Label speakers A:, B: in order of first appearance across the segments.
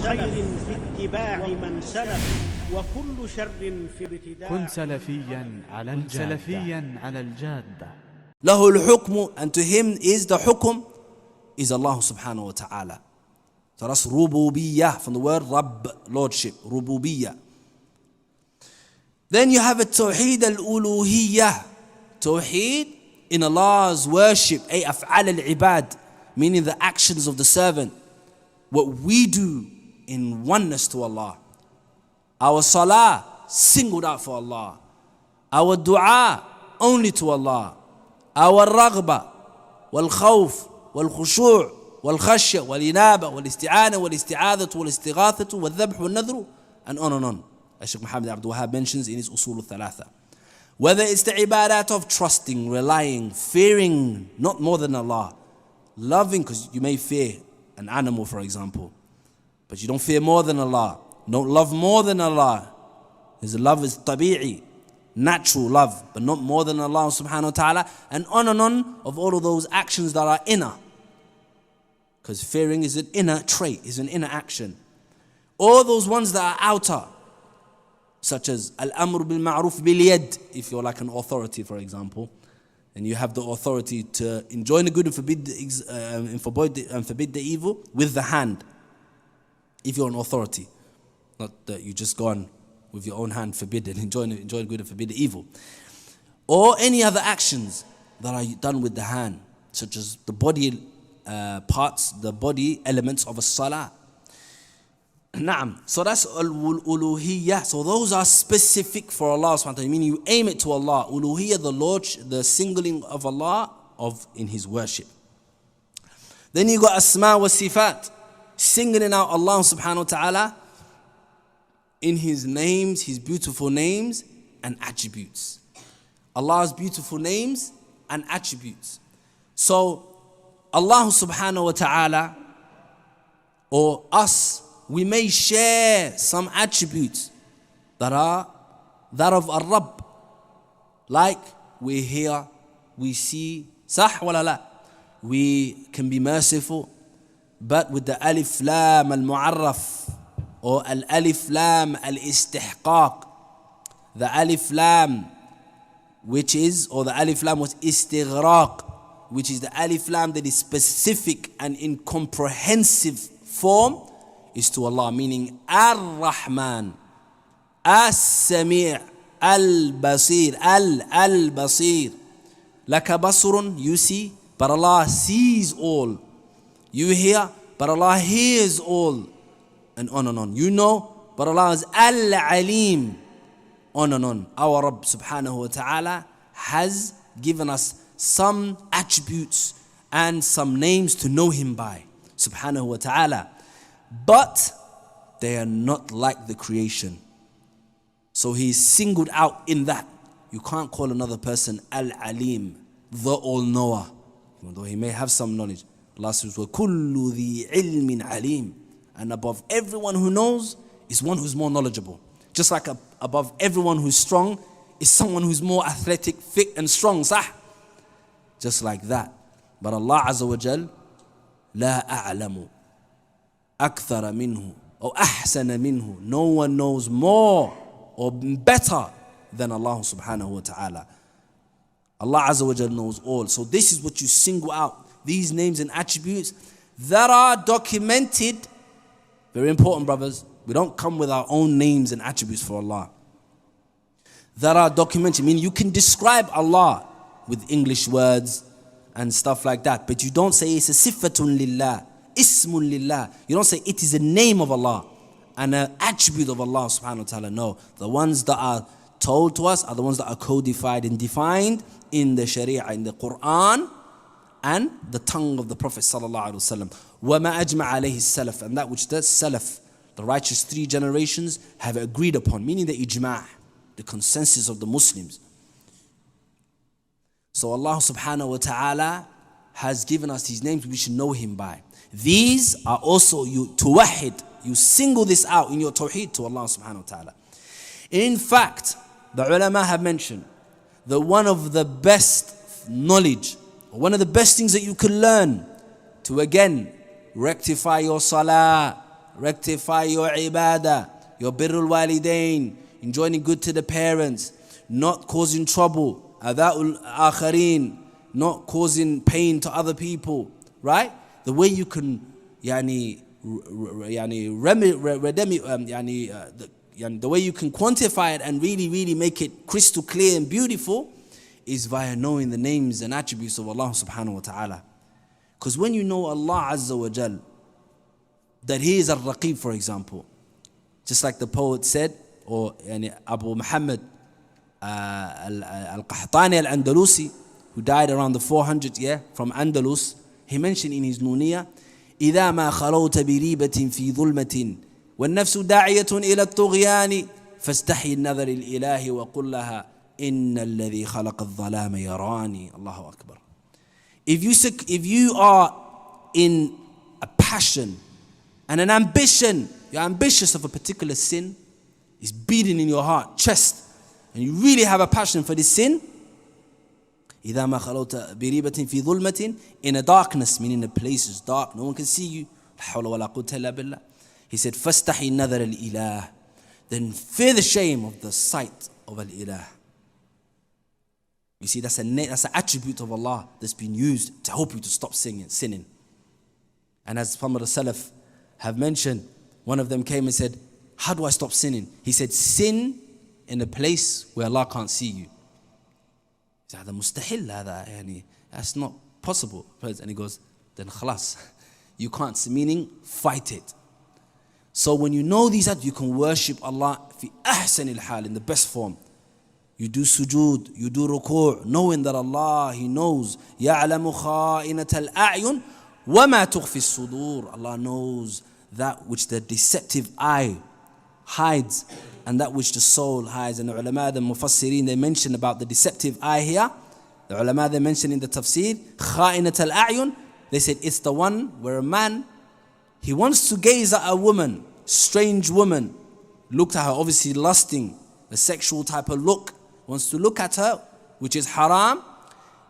A: خير في اتباع من سلف وكل شر في ابتداع.
B: كن سلفيا على الجادة.
C: له الحكم, and to him is the hukm, is Allah subhanahu wa ta'ala. So that's rububiyyah, from the word Rabb, lordship, rububiyyah. Then you have a Tawheed al-uluhiyyah. Tawheed in Allah's worship, ay af'al al-ibad, meaning the actions of the servant. What we do in oneness to Allah. Our salah, singled out for Allah. Our dua, only to Allah. Our raghba, wal khawf, wal khushu' wal khashya, wal inaba, wal isti'ana, wal isti'adatu, wal istighathatu, wal dhabh, wal nadhru, and on and on. As Shaykh Muhammad Abdul Wahhab mentions in his Usul al-Thalatha. Whether it's the ibadat of trusting, relying, fearing, not more than Allah. Loving, because you may fear an animal, for example, but you don't fear more than Allah. Don't love more than Allah. His love is tabi'i, natural love, but not more than Allah subhanahu wa ta'ala. And on of all of those actions that are inner. Because fearing is an inner trait, is an inner action. All those ones that are outer, such as al-amr bil-ma'ruf bil-yad, if you're like an authority, for example, and you have the authority to enjoin the good and forbid the evil with the hand. If you're an authority, not that you just go on with your own hand, forbid and enjoin good and forbid the evil. Or any other actions that are done with the hand, such as the body parts, the body elements of a salah. Naam. So that's uluhiyyah. So those are specific for Allah subhanahu wa ta'ala, meaning you aim it to Allah. Uluhiyyah, the Lord, the singling of Allah in His worship. Then you got asma wa sifat, singling out Allah subhanahu wa ta'ala in His names, His beautiful names and attributes. Allah's beautiful names and attributes. So Allah subhanahu wa ta'ala, or us, we may share some attributes that are that of Ar-Rabb. Like we hear, we see, sah wala la. We can be merciful, but with the alif lam al-mu'arraf, or al-alif lam al-istihqaq. The alif lam, which is, or the alif lam was istighraq, which is the alif lam that is specific and in comprehensive form, is to Allah, meaning Ar-Rahman, As-Sami' Al-Basir, Al-Basir. Laka basrun, you see, but Allah sees all. You hear, but Allah hears all. And on and on. You know, but Allah is Al-Alim. On and on. Our Rabb subhanahu wa ta'ala has given us some attributes and some names to know Him by, subhanahu wa ta'ala. But they are not like the creation. So He is singled out in that. You can't call another person Al-Alim, the All-Knower, even though he may have some knowledge. Allah says, وَكُلُّ ذِي عِلْمٍ عَلِيمٍ. And above everyone who knows is one who's more knowledgeable. Just like above everyone who's strong is someone who's more athletic, fit and strong. Sah? Just like that. But Allah Azza wa Jal, لَا أَعْلَمُ أكثر منه أو أحسن منه. No one knows more or better than Allah subhanahu wa ta'ala. Allah Azza wa Jalla knows all. So this is what you single out. These names and attributes that are documented. Very important, brothers. We don't come with our own names and attributes for Allah. That are documented. Meaning you can describe Allah with English words and stuff like that. But you don't say it's a sifatun lillah. Ismun lillah. You don't say it is a name of Allah and an attribute of Allah subhanahu wa ta'ala. No. The ones that are told to us are the ones that are codified and defined in the Sharia, in the Quran and the tongue of the Prophet sallallahu alaihi wasallam. وَمَا أَجْمَعَ عَلَيْهِ السَّلَفِ. And that which the Salaf, the righteous 3 generations, have agreed upon. Meaning the ijma', the consensus of the Muslims. So Allah subhanahu wa ta'ala has given us these names we should know Him by. These are also you Tawheed. You single this out in your Tawheed to Allah subhanahu wa ta'ala. In fact, the ulama have mentioned that one of the best knowledge, or one of the best things that you can learn to again rectify your salah, rectify your ibadah, your birrul walidain, enjoining good to the parents, not causing trouble, adha'ul akhareen, not causing pain to other people, right? The way you can, the way you can quantify it and really, really make it crystal clear and beautiful is via knowing the names and attributes of Allah subhanahu wa ta'ala. Because when you know Allah Azza wa Jal, that He is Al-Raqib, for example, just like the poet said, or Abu Muhammad Al-Qahtani Al-Andalusi, who died around the 400th year from Andalus, he mentioned in his Nuniyah, إِذَا مَا خَلَوْتَ بِرِيبَةٍ فِي ظُلْمَةٍ وَالنَّفْسُ دَاعِيَةٌ إِلَى الطُّغْيَانِ فَاسْتَحْيِ النَّظَرِ الْإِلَهِ وَقُلْ لَهَا إِنَّ الَّذِي خَلَقَ الظَّلَامَ يَرَانِي. Allahu Akbar. If you are in a passion and an ambition, you're ambitious of a particular sin, it's beating in your heart, chest, and you really have a passion for this sin, إِذَا مَا خَلَوْتَ بِرِيبَةٍ فِي ظُلْمَةٍ, in a darkness, meaning the place is dark, no one can see you. He said, فَاسْتَحِي النَّذَرَ الْإِلَهِ, then fear the shame of the sight of Al-Ilah. You see, that's an attribute of Allah that's been used to help you to stop sinning. And as some of the Salaf have mentioned, one of them came and said, how do I stop sinning? He said, sin in a place where Allah can't see you. He said, mustahil, that's not possible. And he goes, then khalas, you can't see, meaning fight it. So when you know these, you can worship Allah fi ahsanil hal, in the best form. You do sujood, you do ruku', knowing that Allah, He knows. يَعْلَمُ خَائِنَةَ الْأَعْيُنِ وَمَا تُخْفِي الصُّدُورِ. Allah knows that which the deceptive eye hides and that which the soul hides. And the ulama, the mufassirin, they mention about the deceptive eye here. The ulama, they mention in the tafsir, خَائِنَةَ الْأَعْيُنِ, they said it's the one where a man, he wants to gaze at a woman, strange woman, looked at her, obviously lusting, a sexual type of look, wants to look at her, which is haram,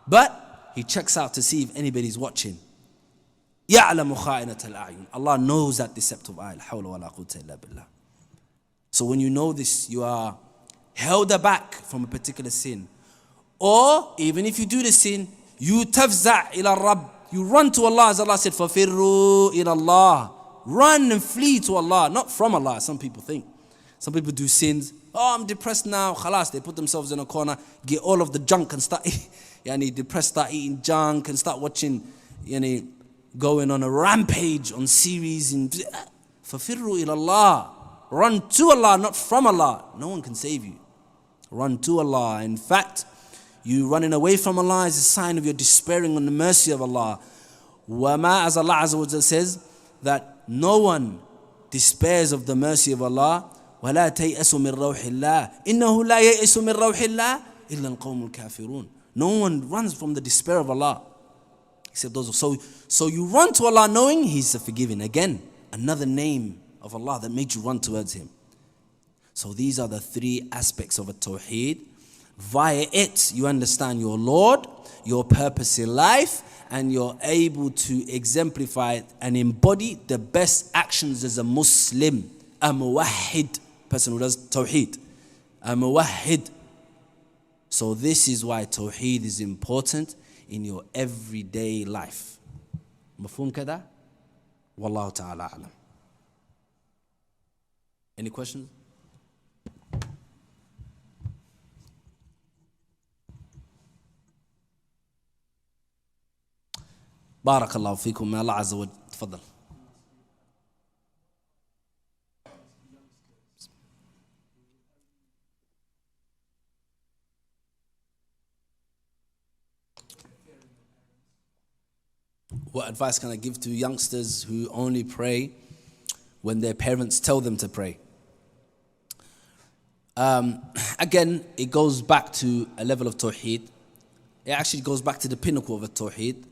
C: but he checks out to see if anybody's watching. يَعْلَمُ خَائِنَةَ الْأَعْيُنِ. Allah knows that deceptive eye. لَا حَوْلَ وَلَا قُوَّةَ إِلَّا بِاللَّهِ. So when you know this, you are held aback from a particular sin. Or even if you do the sin, you tafza' ila Rabb, you run to Allah, as Allah said, فَفِرُّوا إِلَى اللَّهِ. Run and flee to Allah, not from Allah, some people think. Some people do sins. Oh, I'm depressed now. Khalas, they put themselves in a corner, get all of the junk and start, depressed, start eating junk and start watching, going on a rampage on series. فَفِرُّوا إِلَى اللَّهِ. Run to Allah, not from Allah. No one can save you. Run to Allah. In fact, you running away from Allah is a sign of your despairing on the mercy of Allah. وَمَا, as Allah Azza wa Jalla says, that no one despairs of the mercy of Allah. وَلَا تَيْأَسُ مِنْ رَوْحِ اللَّهِ إِنَّهُ لَا يَيْأَسُ مِنْ رَوْحِ اللَّهِ إِلَّا الْقَوْمُ الْكَافِرُونَ. No one runs from the despair of Allah except those. So you run to Allah knowing He's a forgiving. Again, another name of Allah that made you run towards Him. So these are the three aspects of a Tawheed. Via it, you understand your Lord, your purpose in life, and you're able to exemplify and embody the best actions as a Muslim, a muwahhid, person who does Tawheed, a muwahhid. So this is why Tawheed is important in your everyday life. Mafhum kada? Wallahu ta'ala a'lam. Any questions? Barakallahu feekum. May Allah Azza wa Jalla. Tafadal. What advice can I give to youngsters who only pray when their parents tell them to pray? Again, it goes back to a level of Tawheed. It actually goes back to the pinnacle of a Tawheed.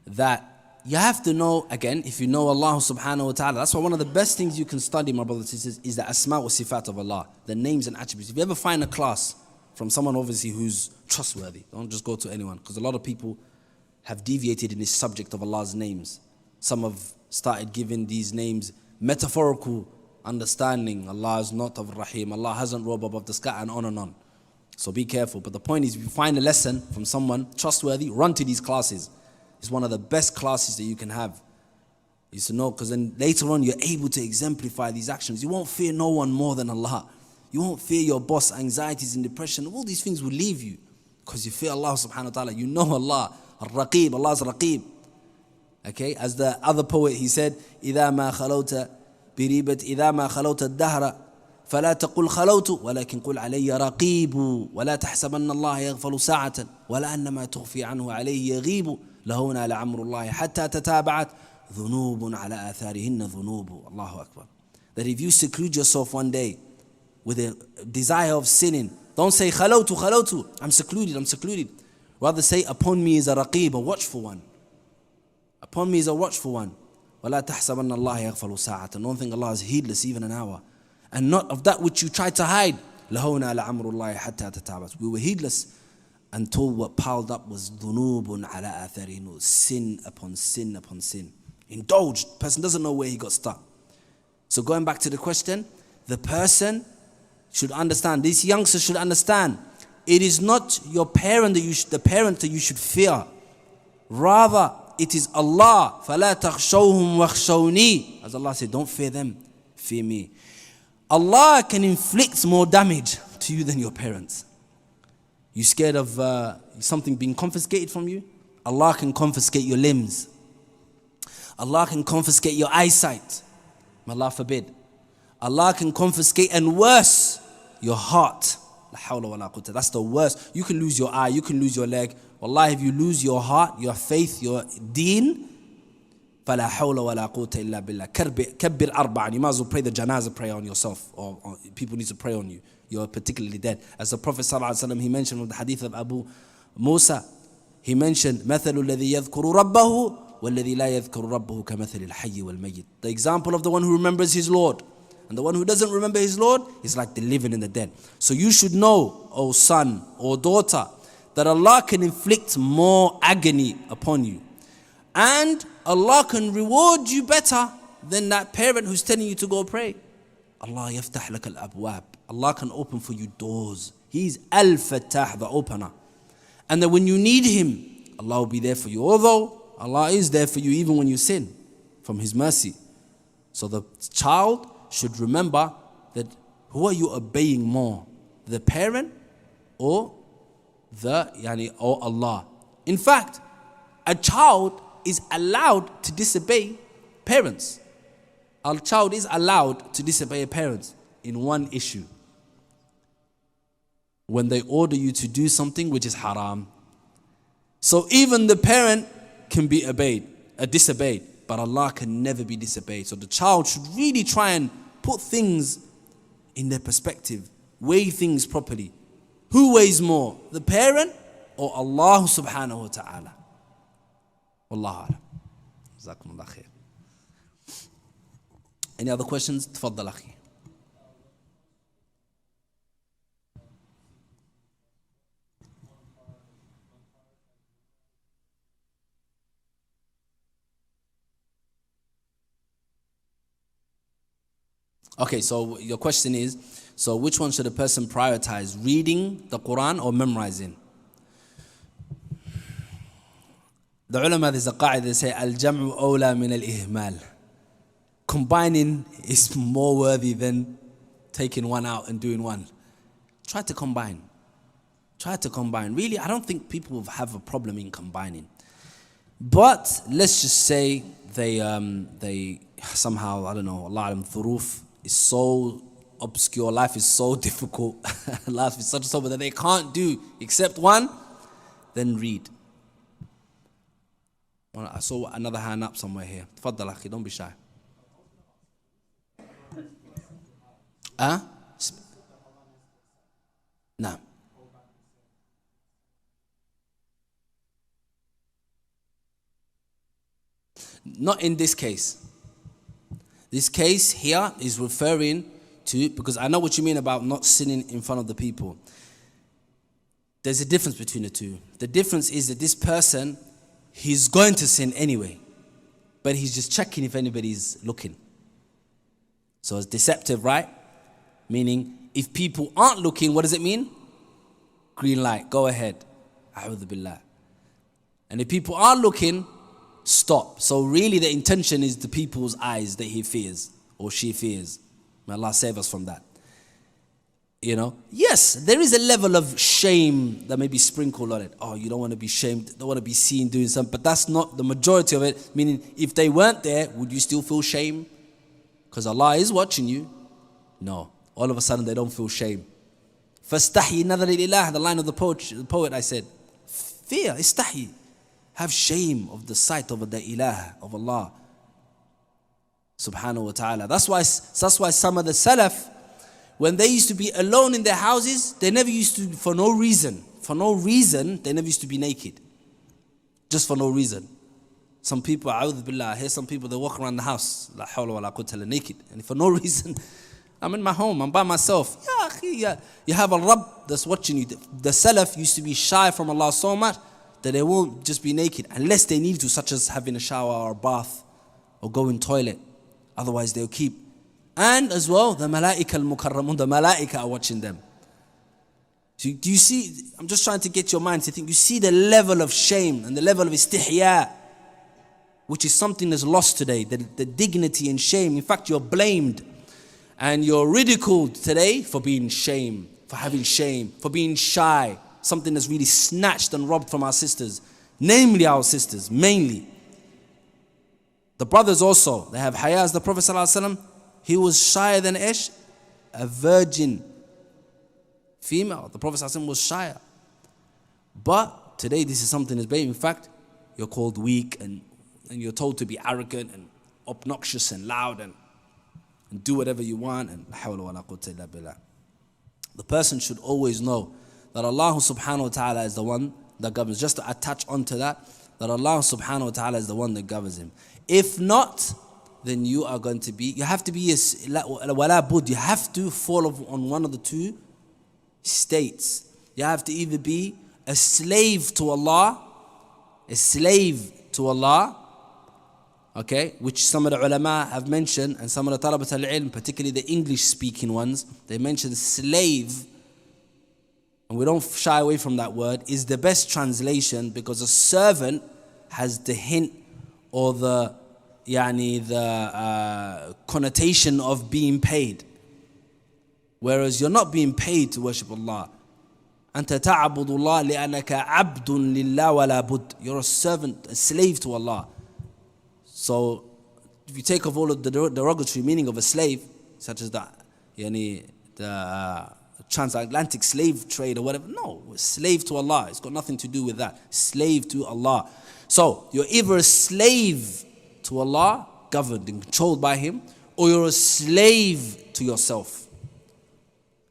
C: That you have to know, again, if you know Allah subhanahu wa ta'ala, that's why one of the best things you can study, my brothers and sisters, is the asma wa sifat of Allah, the names and attributes. If you ever find a class from someone obviously who's trustworthy, don't just go to anyone, because a lot of people have deviated in this subject of Allah's names. Some have started giving these names metaphorical understanding. Allah is not of Rahim. Allah hasn't robe above the sky, and on and on. So be careful. But the point is, if you find a lesson from someone trustworthy, run to these classes. It's one of the best classes that you can have. Is to know, because then later on you're able to exemplify these actions. You won't fear no one more than Allah. You won't fear your boss, anxieties and depression. All these things will leave you because you fear Allah subhanahu wa ta'ala. You know Allah. Al-Raqib, Allah's Raqib. Okay, as the other poet, he said, إِذَا مَا خَلَوْتَ بِرِيبَةِ إِذَا مَا خَلَوْتَ الدَّهْرَ فلا تقل خلوت ولكن قل علي رقيب ولا تحسبن الله يغفل ساعة ولا أن ما تخفي عنه عليه يغيب لهونا لعمر الله حتى تتابعت ذنوب على آثارهن ذنوب. Allahu Akbar. That if you seclude yourself one day with a desire of sinning, don't say خلوت, I'm secluded. Rather say, upon me is a raqib, a watchful one. Upon me is a watchful one. ولا تحسبن الله يغفل ساعة. Don't think Allah is heedless even an hour. And not of that which you tried to hide. لهونا لعمر الله حتى تتابعت. We were heedless until what piled up was ذنوب على آثارهن, sin upon sin upon sin. Indulged. Person doesn't know where he got stuck. So going back to the question, the person should understand, these youngsters should understand, it is not your parent the parent that you should fear. Rather, it is Allah. فَلَا تَخْشَوْهُمْ وَخْشَوْنِي. As Allah said, don't fear them, fear me. Allah can inflict more damage to you than your parents. You scared of something being confiscated from you? Allah can confiscate your limbs. Allah can confiscate your eyesight. May Allah forbid. Allah can confiscate, and worse, your heart. La hawla wa la quwwata. That's the worst. You can lose your eye, you can lose your leg. Wallahi, if you lose your heart, your faith, your deen, فَلَا حَوْلَ وَلَا قُوةَ إِلَّا بِاللَّهِ. كَبِّرْ أَرْبَعًا. You might as well pray the janazah prayer on yourself, or people need to pray on you. You're particularly dead. As the Prophet ﷺ, he mentioned in the hadith of Abu Musa, he mentioned مَثَلُ الَّذِي يَذْكُرُ رَبَّهُ وَالَّذِي لَا يَذْكُرُ رَبَّهُ كَمَثَلِ الْحَيِّ وَالْمَيِّتِ. The example of the one who remembers his Lord and the one who doesn't remember his Lord is like the living and the dead. So you should know, O son or daughter, that Allah can inflict more agony upon you. And Allah can reward you better than that parent who's telling you to go pray. Allah yaftah lak al-abwab. Allah can open for you doors. He's al-fattah, the opener. And that when you need Him, Allah will be there for you. Although Allah is there for you even when you sin, from His mercy. So the child should remember that who are you obeying more? The parent or or Allah? In fact, a child is allowed to disobey parents. A child is allowed to disobey parents in one issue. When they order you to do something which is haram. So even the parent can be disobeyed, but Allah can never be disobeyed. So the child should really try and put things in their perspective, weigh things properly. Who weighs more, the parent or Allah subhanahu wa ta'ala? Wallahu a'lam. Jazakumullah khair. Any other questions? Tfaddal akhi. Okay, so your question is, so which one should a person prioritize? Reading the Quran or memorizing? The ulama, there's a qa'idah, they say, al-jam'u awla min al-ihmal. Combining is more worthy than taking one out and doing one. Try to combine. Really, I don't think people have a problem in combining. But let's just say they somehow, I don't know, Allah alam, dhuruf is so obscure, life is so difficult, life is such a sober that they can't do except one, then read. Well, I saw another hand up somewhere here. Tfaddal akhi, don't be shy. No. Not in this case. This case here is referring to, because I know what you mean about not sinning in front of the people. There's a difference between the two. The difference is that this person, he's going to sin anyway, but he's just checking if anybody's looking. So it's deceptive, right? Meaning, if people aren't looking, what does it mean? Green light, go ahead. A'udhu billah. And if people are looking, stop. So really the intention is the people's eyes that he fears or she fears. May Allah save us from that. You know, yes, there is a level of shame that may be sprinkled on it. Oh, you don't want to be shamed, don't want to be seen doing something, but that's not the majority of it. Meaning, if they weren't there, would you still feel shame? Because Allah is watching you. No, all of a sudden they don't feel shame. فَاسْتَحْيِ نَظَرِ الْإِلَهِ, the line of the poet I said, fear, istahi, have shame of the sight of the ilah, of Allah subhanahu wa ta'ala. That's why some of the Salaf, when they used to be alone in their houses, they never used to, for no reason, they never used to be naked. Just for no reason. Some people, a'udhu billah, I hear some people, they walk around the house, la hawla wa la quwwata illa naked. And for no reason, I'm in my home, I'm by myself. Yeah, you have a Rabb that's watching you. The Salaf used to be shy from Allah so much that they won't just be naked unless they need to, such as having a shower or a bath or go in toilet. Otherwise they'll keep. And as well, the malaika al-mukarramun, the malaika are watching them. So do you see, I'm just trying to get your mind to think, you see the level of shame and the level of istihya, which is something that's lost today, the dignity and shame. In fact, you're blamed and you're ridiculed today for being shame, for having shame, for being shy. Something that's really snatched and robbed from our sisters, namely our sisters, mainly. The brothers also, they have haya. As the Prophet ﷺ, he was shyer than Ish, a virgin female. The Prophet ﷺ was shyer. But today this is something that's blamed. In fact, you're called weak and you're told to be arrogant and obnoxious and loud and do whatever you want. And la hawla wa la quwwata illa billah. The person should always know that Allah subhanahu wa ta'ala is the one that governs. Just to attach onto that Allah subhanahu wa ta'ala is the one that governs him. If not, then you are going to be, you have to be, you have to fall on one of the two states. You have to either be a slave to Allah, okay, which some of the ulama have mentioned, and some of the talabat al-ilm, particularly the English speaking ones, they mention slave, and we don't shy away from that word, is the best translation, because a servant has the hint or the connotation of being paid, whereas you're not being paid to worship Allah. أنت تعبد الله لأنك عبد لله ولا بد. You're a servant, a slave to Allah. So if you take off all of the derogatory meaning of a slave, such as the transatlantic slave trade or whatever, no, slave to Allah. It's got nothing to do with that. Slave to Allah. So you're either a slave to Allah, governed and controlled by Him, or you're a slave to yourself.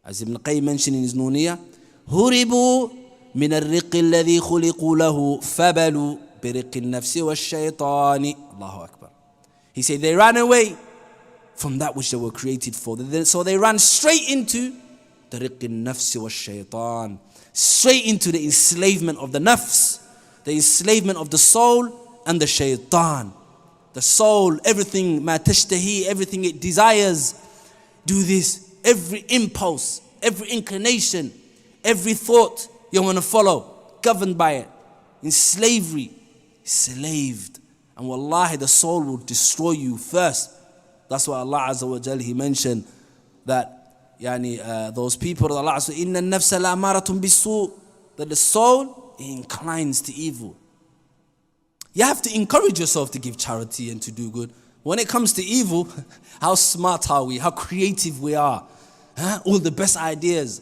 C: As Ibn Qayyim mentioned in his Nuniyah, هربوا من الرق الذي خلقوا له فبلوا برق النفس والشيطان. Allahu Akbar. He said they ran away from that which they were created for. So they ran straight into the رق النفس والشيطان, straight into the enslavement of the nafs, the enslavement of the soul and the shaitan. The soul, everything, ما تشتهي, everything it desires, do this, every impulse, every inclination, every thought you want to follow, governed by it, in slavery, slaved. And wallahi, the soul will destroy you first. That's why Allah Azza wa Jal, He mentioned that those people that Allah Azza wa Jal, إِنَّ النَّفْسَ لَأَمَارَةٌ بِالسُّوءِ, that the soul inclines to evil. You have to encourage yourself to give charity and to do good. When it comes to evil, how smart are we? How creative we are. All the best ideas.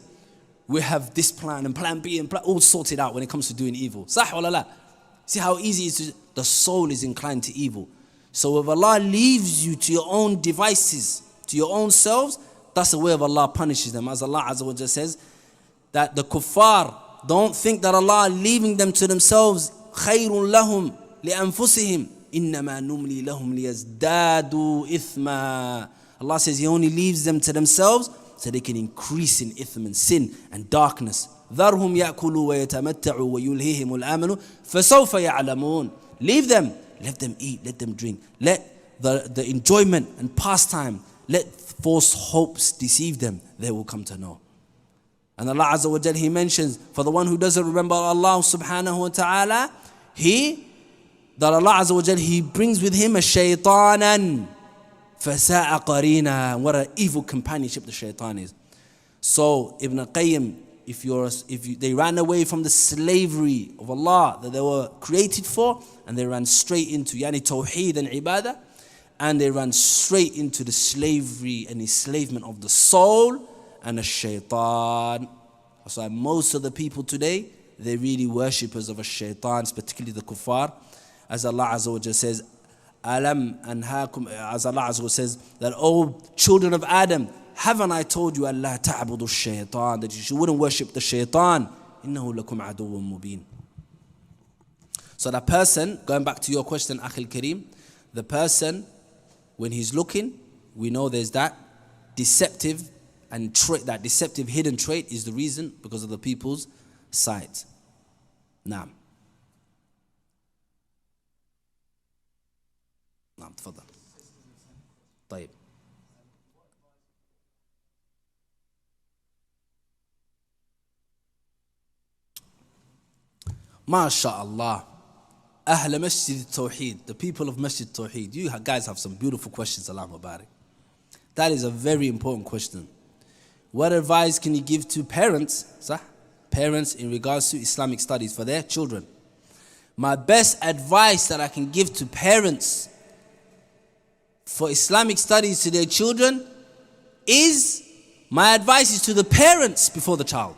C: We have this plan and plan B and plan, all sorted out when it comes to doing evil. Sah wala la. See how easy it is. The soul is inclined to evil. So if Allah leaves you to your own devices, to your own selves, that's the way of Allah punishes them. As Allah Azza wa Jalla says, that the kuffar don't think that Allah leaving them to themselves, خَيْرٌ لَهُمْ لِأَنفُسِهِمْ إِنَّمَا نُمْلِي لَهُمْ لِيَزْدَادُوا إِثْمًا. Allah says He only leaves them to themselves so they can increase in ithm and sin and darkness. ذَرْهُمْ يَأْكُلُوا وَيَتَمَتَّعُوا وَيُلْهِهِمُ الْأَمَلُ فَسَوْفَ يَعْلَمُونَ. Leave them, let them eat, let them drink. Let the enjoyment and pastime let false hopes deceive them, they will come to know. And Allah Azza wa Jal, He mentions, for the one who doesn't remember Allah subhanahu wa ta'ala, that Allah Azza wa Jal, He brings with Him a shaytanan, fasa'a qarina. What an evil companionship the shaitan is. So Ibn Qayyim, they ran away from the slavery of Allah that they were created for, and they ran straight into Tawheed and Ibadah, and they ran straight into the slavery and enslavement of the soul and the shaitan. So most of the people today, they're really worshippers of a shaitan, particularly the kuffar. As Allah Azza wa Jalla says, Alam anhaakum, as Allah Azza wa Jalla says, that, oh children of Adam, haven't I told you Allah ta'budu shaitan, that you wouldn't worship the shaitan? Innahu lakum aduwwun mubin. So that person, going back to your question, Akhil Kareem, the person, when he's looking, we know there's that deceptive and that deceptive hidden trait is the reason because of the people's sight. Naam. نعم تفضل. طيب. ما شاء الله. أهل مسجد التوحيد, the people of Masjid Tawheed. You guys have some beautiful questions, Allah Mubarak. That is a very important question. What advice can you give to parents, parents in regards to Islamic studies for their children? My best advice that I can give to parents for Islamic studies to their children my advice is to the parents before the child.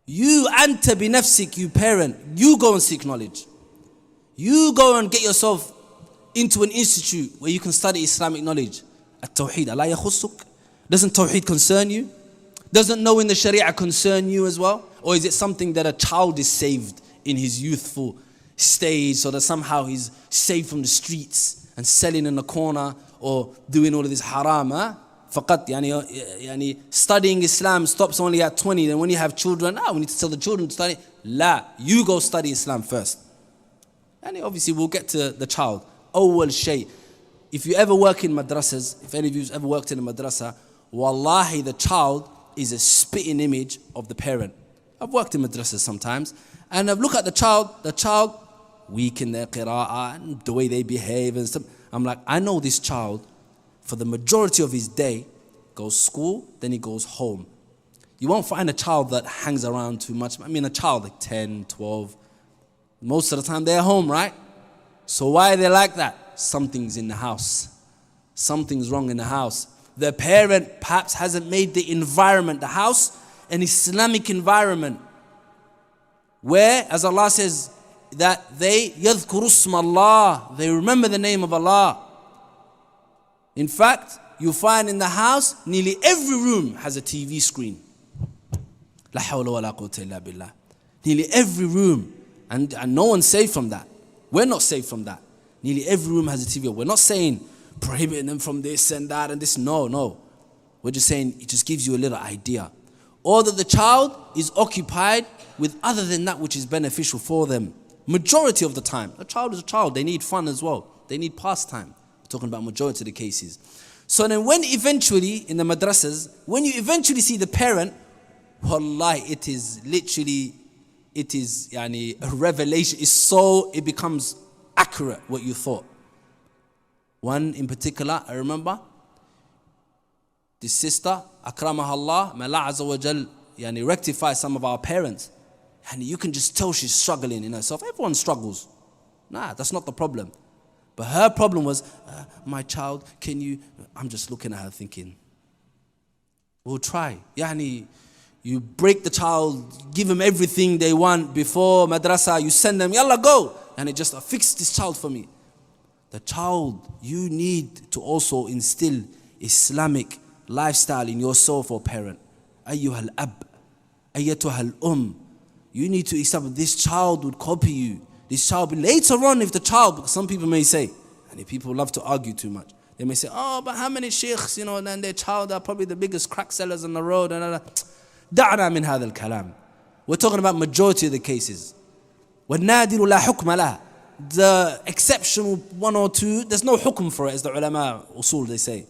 C: You anta binafsik, you parent, you go and seek knowledge. You go and get yourself into an institute where you can study Islamic knowledge. At-Tawheed, Allah yakhussuk. Doesn't Tawheed concern you? Doesn't knowing the Sharia concern you as well? Or is it something that a child is saved in his youthful stage, so that somehow he's saved from the streets and selling in the corner or doing all of this haram? Faqat, studying Islam stops only at 20. Then when you have children, we need to tell the children to study. La, you go study Islam first. And obviously we'll get to the child. Awwal shay. If you ever work in madrasas, if any of you have ever worked in a madrasa, wallahi, the child is a spitting image of the parent. I've worked in madrasas sometimes, and I've looked at the child weak in their qira'ah and the way they behave and stuff. I'm like, I know this child, for the majority of his day, goes school, then he goes home. You won't find a child that hangs around too much. I mean, a child like 10, 12, most of the time they're home, right? So why are they like that? Something's in the house. Something's wrong in the house. The parent perhaps hasn't made the environment, the house, an Islamic environment where, as Allah says, that they yadhkuru isma Allah, they remember the name of Allah. In fact, you find in the house, nearly every room has a TV screen. La hawla wa la quwwata illa billah. Nearly every room, and no one's safe from that. We're not safe from that. Nearly every room has a TV. We're not saying prohibiting them from this and that and this. No. We're just saying it just gives you a little idea. Or that the child is occupied with other than that which is beneficial for them. Majority of the time. A child is a child. They need fun as well. They need pastime. We're talking about majority of the cases. So then when eventually, in the madrasas, when you eventually see the parent, wallahi, it is a revelation. It becomes accurate what you thought. One in particular, I remember, this sister, akramaha Allah, may Allah Azza wa Jal rectify some of our parents. And you can just tell she's struggling in herself. Everyone struggles. That's not the problem. But her problem was, my child, I'm just looking at her thinking, we'll try. You break the child, give them everything they want before madrasa, you send them, yalla go. And it just fix this child for me. The child, you need to also instill Islamic lifestyle in yourself, or parent. Ayyuhal ab, ayyatuhal you need to establish this child would copy you. This child, later on, if the child, some people may say, and if people love to argue too much, they may say, but how many sheikhs, and their child are probably the biggest crack sellers on the road. دعنا من هذا الكلام. We're talking about majority of the cases. والنادر لا حكم له. the exceptional one or two, there's no hukm for it, as the ulama usul they say.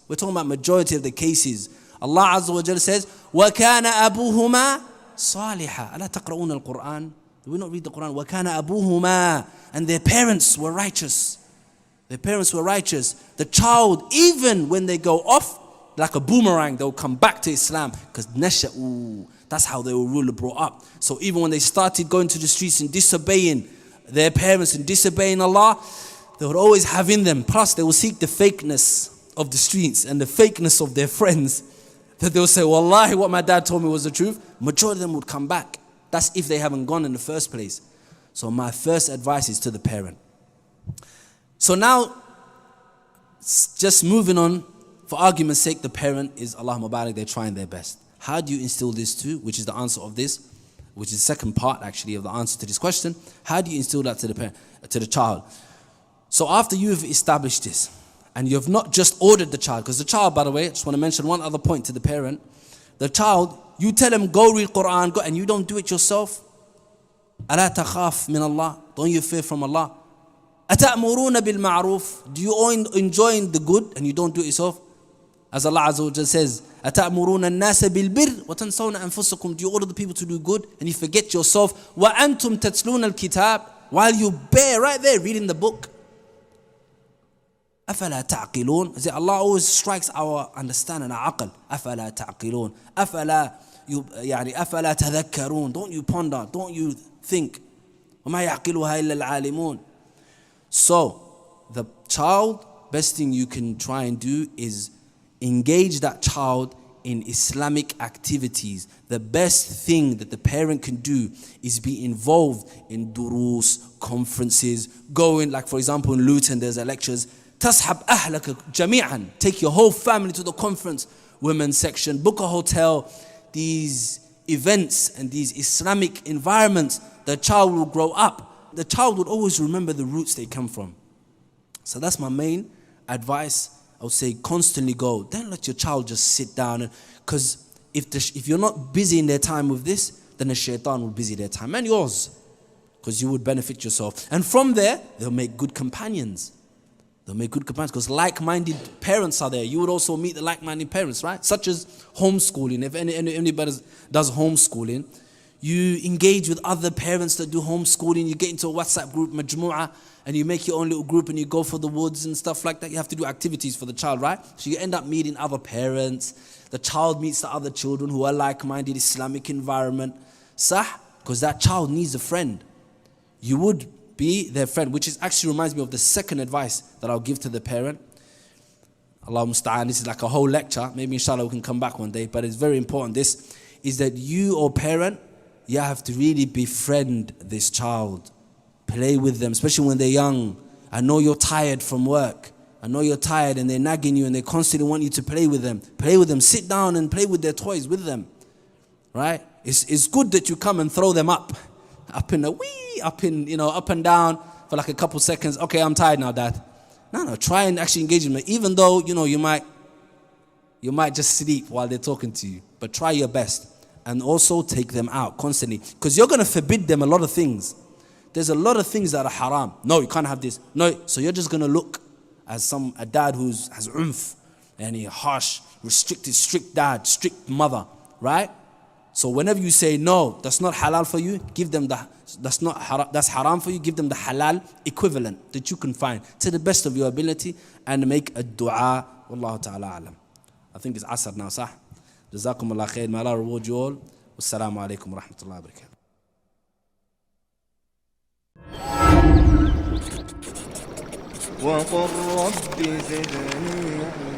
C: We're talking about majority of the cases. Allah Azza wa Jalla says, وَكَانَ أَبُوهُمَا صَالِحًا. أَلَا تَقْرَؤُونَ الْقُرْآنَ? Do we not read the Quran? وَكَانَ أَبُوهُمَا. And their parents were righteous. Their parents were righteous. The child, even when they go off, like a boomerang, they'll come back to Islam. Because that's how they were really brought up. So even when they started going to the streets and disobeying their parents and disobeying Allah, they would always have in them. Plus, they will seek the fakeness of the streets and the fakeness of their friends. That they'll say, Wallahi, what my dad told me was the truth. Majority of them would come back. That's if they haven't gone in the first place. So my first advice is to the parent. So now, just moving on, for argument's sake, the parent is, Allah Mubarak, they're trying their best. How do you instill this too? Which is the answer of this, which is the second part actually of the answer to this question. How do you instill that to the parent, to the child? So after you've established this, and you've not just ordered the child, because the child, by the way, I just want to mention one other point to the parent. The child, you tell him, go read Quran, go, and you don't do it yourself. أَلَا تَخَافْ مِنَ اللَّهِ. Don't you fear from Allah? أَتَأْمُرُونَ بِالْمَعْرُوفِ. Do you enjoy the good and you don't do it yourself? As Allah Azza wa Jalla says, أَتَأْمُرُونَ النَّاسَ بِالْبِرِّ وَتَنْسَوْنَ أَنفُسَكُمْ. Do you order the people to do good and you forget yourself? وَأَنْتُمْ تَتْلُونَ الْكِتَابِ. While you bear right there reading the book. أَفَلَا تَعْقِلُونَ. As Allah always strikes our understanding, our aql. أَفَلَا تَعْقِلُونَ. أَفَلَا تَذَكَّرُونَ. Don't you ponder, don't you think. وَمَا يَعْقِلُهَا إِلَّا الْعَالِمُونَ. So, the child, best thing you can try and do is engage that child in Islamic activities. The best thing that the parent can do is be involved in durus, conferences, going, like for example in Luton there's lectures, تَصْحَبْ أَهْلَكَ جَمِيعًا. Take your whole family to the conference, women's section, book a hotel. These events and these Islamic environments, the child will grow up. The child would always remember the roots they come from. So that's my main advice. I would say constantly go. Don't let your child just sit down. Because if you're not busy in their time with this, then the shaitan will busy their time and yours. Because you would benefit yourself. And from there, they'll make good companions. They'll make good companions because like-minded parents are there. You would also meet the like-minded parents, right? Such as homeschooling. If anybody does homeschooling, you engage with other parents that do homeschooling. You get into a WhatsApp group, majmu'ah, and you make your own little group and you go for the woods and stuff like that. You have to do activities for the child, right? So you end up meeting other parents. The child meets the other children who are like-minded, Islamic environment. Sah? Because that child needs a friend. You would be their friend, which is actually reminds me of the second advice that I'll give to the parent. Allah musta'an, this is like a whole lecture. Maybe inshallah we can come back one day, but it's very important. This is that you or parent, you have to really befriend this child. Play with them, especially when they're young. I know you're tired from work. I know you're tired and they're nagging you and they constantly want you to play with them. Play with them, sit down and play with their toys with them. Right? It's good that you come and throw them up in the wee, up and down for like a couple seconds. Okay, I'm tired now, Dad. No, try and actually engage them. Even though, you might just sleep while they're talking to you. But try your best. And also take them out constantly. Because you're going to forbid them a lot of things. There's a lot of things that are haram. No, you can't have this. No, so you're just going to look as a dad who has umf. And a harsh, restricted, strict dad, strict mother. Right? So whenever you say, no, that's not halal for you, give them that's haram for you, give them the halal equivalent that you can find to the best of your ability and make a dua. Wallahu ta'ala alam. I think it's asr now, sah? Jazakum Allah khair. May Allah reward you all. Wassalamu alaikum wa rahmatullahi wa barakatuh.
D: وقل رب زدني